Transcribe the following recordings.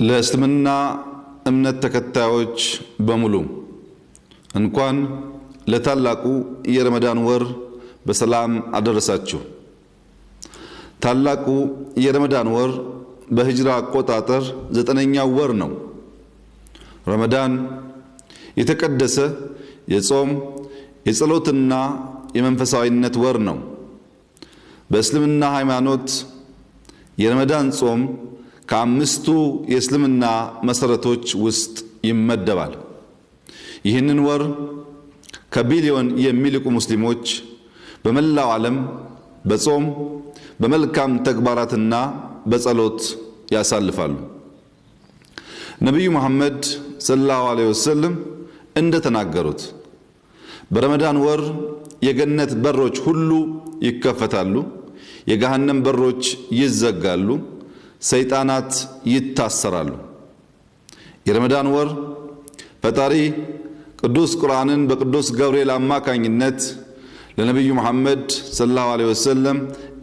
ለእስልምና እምነት ተከታዮች በሙሉ እንኳን ለታላቁ የረመዳን ወር በሰላም አደረሳችሁ። ታላቁ የረመዳን ወር በሂጅራ አቆጣጠር 9ኛው ወር ነው። ረመዳን የተቀደሰ የጾም የጸሎትና የመንፈሳዊነት ወር ነው። በእስልምና ሃይማኖት የረመዳን ጾም ከአምስቱ የእስልምና መሰረቶች ውስጥ ይመደባል። ይህንን ወር ከቢሊዮን የሚልቁ ሙስሊሞች በመላው ዓለም በጾም በመልካም ተግባራትና በጸሎት ያሳልፋሉ። ነብዩ መሐመድ ሰለላሁ ዐለይሂ ወሰለም እንደተናገሩት በረመዳን ወር የገነት በሮች ሁሉ ይከፈታሉ፣ የገሃነም በሮች ይዘጋሉ፣ ሰይጣናት ይታሰራሉ። የረመዳን ወር ፈጣሪ ቅዱስ ቁርአንን በቅዱስ ገብርኤል አማካኝነት ለነብዩ መሐመድ ሰለላሁ ዐለይሂ ወሰለም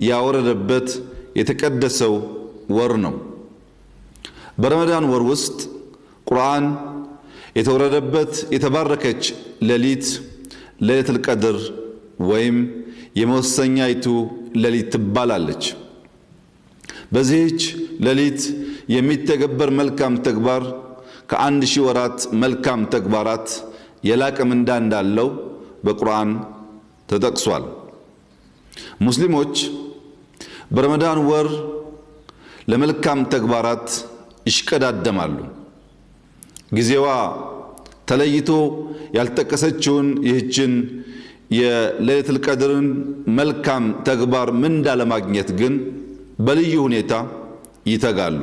ያወረደበት የተቀደሰው ወር ነው። በረመዳን ወር ውስጥ ቁርአን የተወረደበት የተባረከች ሌሊት ለይለቱል ቀድር ወይም የመወሰኛይቱ ሌሊት ትባላለች። በዚህች ሌሊት የሚተገበር መልካም ተግባር ከ1000 ወራት መልካም ተግባራት የላቀ ምንዳ እንዳለው በቁርአን ተጠቅሷል። ሙስሊሞች በረመዳን ወር ለመልካም ተግባራት ይሽቀዳደማሉ። ጊዜዋ ተለይቶ ያልተጠቀሰችውን ይህችን የለይለቱል ቀድርን መልካም ተግባር ምንዳ ለማግኘት ግን በልዩ ሁኔታ ይተጋሉ።